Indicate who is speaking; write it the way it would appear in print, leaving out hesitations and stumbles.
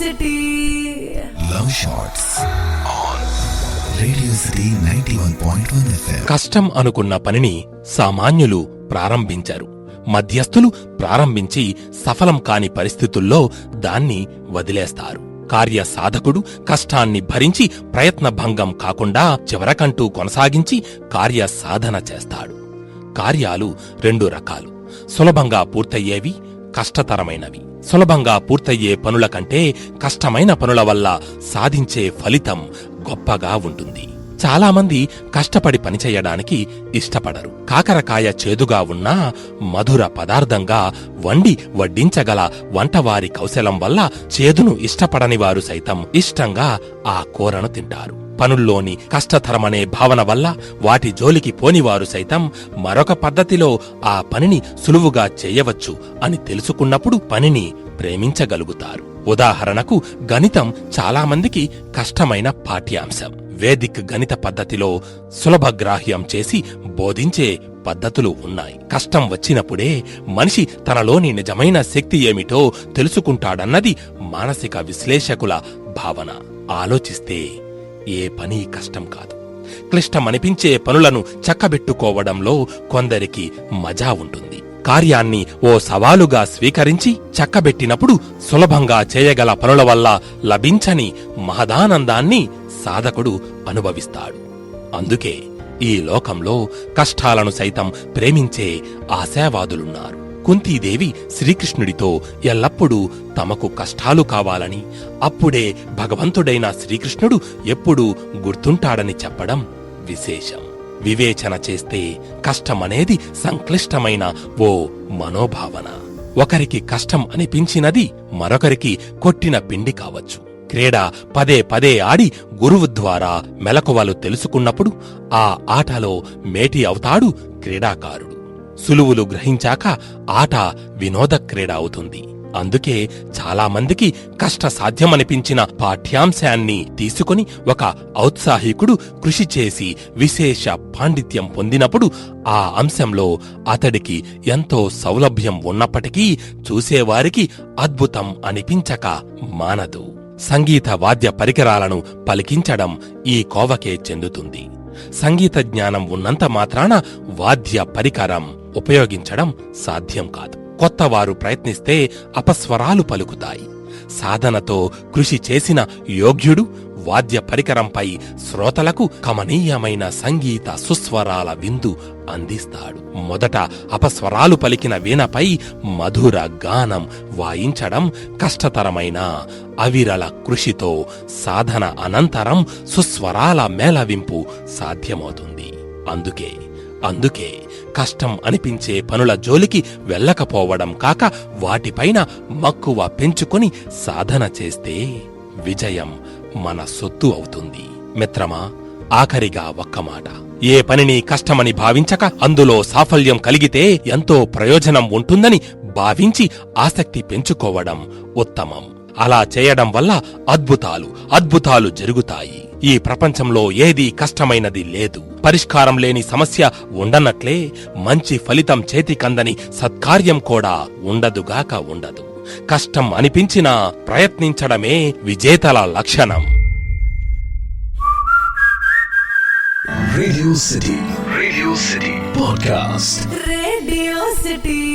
Speaker 1: City.
Speaker 2: Love Shots on Radio City 91.1 FM.
Speaker 3: కష్టం అనుకున్న పనిని సామాన్యులు ప్రారంభించారు. మధ్యస్థులు ప్రారంభించి సఫలం కాని పరిస్థితుల్లో దాన్ని వదిలేస్తారు. కార్య సాధకుడు కష్టాన్ని భరించి ప్రయత్న భంగం కాకుండా చివరకంటూ కొనసాగించి కార్య సాధన చేస్తాడు. కార్యాలు రెండు రకాలు: సులభంగా పూర్తయ్యేవి, కష్టతరమైనవి. సులభంగా పూర్తయ్యే పనుల కంటే కష్టమైన పనుల వల్ల సాధించే ఫలితం గొప్పగా ఉంటుంది. చాలామంది కష్టపడి పనిచేయడానికి ఇష్టపడరు. కాకరకాయ చేదుగా ఉన్నా మధుర పదార్థంగా వండి వడ్డించగల వంటవారి కౌశలం వల్ల చేదును ఇష్టపడని వారు సైతం ఇష్టంగా ఆ కూరను తింటారు. పనుల్లోని కష్టతరమనే భావన వల్ల వాటి జోలికి పోనివారు సైతం మరొక పద్ధతిలో ఆ పనిని సులువుగా చేయవచ్చు అని తెలుసుకున్నప్పుడు పనిని ప్రేమించగలుగుతారు. ఉదాహరణకు గణితం చాలామందికి కష్టమైన పాఠ్యాంశం. వేదిక్ గణిత పద్ధతిలో సులభగ్రాహ్యం చేసి బోధించే పద్ధతులు ఉన్నాయి. కష్టం వచ్చినప్పుడే మనిషి తనలోని నిజమైన శక్తి ఏమిటో తెలుసుకుంటాడన్నది మానసిక విశ్లేషకుల భావన. ఆలోచిస్తే ఏ పని కష్టం కాదు. క్లిష్టమనిపించే పనులను చక్కబెట్టుకోవడంలో కొందరికి మజా ఉంటుంది. కార్యాన్ని ఓ సవాలుగా స్వీకరించి చక్కబెట్టినప్పుడు సులభంగా చేయగల పనుల వల్ల లభించని మహదానందాన్ని సాధకుడు అనుభవిస్తాడు. అందుకే ఈ లోకంలో కష్టాలను సైతం ప్రేమించే ఆశావాదులున్నారు. కుంతీదేవి శ్రీకృష్ణుడితో ఎల్లప్పుడూ తమకు కష్టాలు కావాలని, అప్పుడే భగవంతుడైన శ్రీకృష్ణుడు ఎప్పుడూ గుర్తుంటాడని చెప్పడం విశేషం. వివేచన చేస్తే కష్టమనేది సంక్లిష్టమైన ఓ మనోభావన. ఒకరికి కష్టం అనిపించినది మరొకరికి కొట్టిన పిండి కావచ్చు. క్రీడ పదే పదే ఆడి గురువు ద్వారా మెలకువలు తెలుసుకున్నప్పుడు ఆ ఆటలో మేటి అవుతాడు క్రీడాకారుడు. సులువులు గ్రహించాక ఆట వినోద క్రీడ అవుతుంది. అందుకే చాలామందికి కష్ట సాధ్యమనిపించిన పాఠ్యాంశాన్ని తీసుకుని ఒక ఔత్సాహికుడు కృషి చేసి విశేష పాండిత్యం పొందినప్పుడు ఆ అంశంలో అతడికి ఎంతో సౌలభ్యం ఉన్నప్పటికీ చూసేవారికి అద్భుతం అనిపించక మానదు. సంగీత వాద్య పరికరాలను పలికించడం ఈ కోవకే చెందుతుంది. సంగీత జ్ఞానం ఉన్నంత మాత్రాన వాద్య పరికరం ఉపయోగించడం సాధ్యం కాదు. కొత్తవారు ప్రయత్నిస్తే అపస్వరాలు పలుకుతాయి. సాధనతో కృషి చేసిన యోగ్యుడు వాద్య పరికరంపై శ్రోతలకు కమనీయమైన సంగీత సుస్వరాల విందు అందిస్తాడు. మొదట అపస్వరాలు పలికిన వీణపై మధుర గానం వాయించడం కష్టతరమైన అవిరళ కృషితో సాధన అనంతరం సుస్వరాల మేళవింపు సాధ్యమవుతుంది. అందుకే కష్టం అనిపించే పనుల జోలికి వెళ్ళకపోవడం కాక వాటిపైన మక్కువ పెంచుకుని సాధన చేస్తే విజయం మన సొత్తు అవుతుంది. మిత్రమా, ఆఖరిగా ఒక్క మాట. ఏ పనిని కష్టమని భావించక అందులో సాఫల్యం కలిగితే ఎంతో ప్రయోజనం ఉంటుందని భావించి ఆసక్తి పెంచుకోవడం ఉత్తమం. అలా చేయడం వల్ల అద్భుతాలు జరుగుతాయి. ఈ ప్రపంచంలో ఏదీ కష్టమైనది లేదు. పరిష్కారం లేని సమస్య ఉండనట్లే మంచి ఫలితం చేతికందని సత్కార్యం కూడా ఉండదుగాక ఉండదు. కష్టం అనిపించినా ప్రయత్నించడమే విజేతల లక్షణం.
Speaker 2: Radio City Podcast.
Speaker 1: Radio City.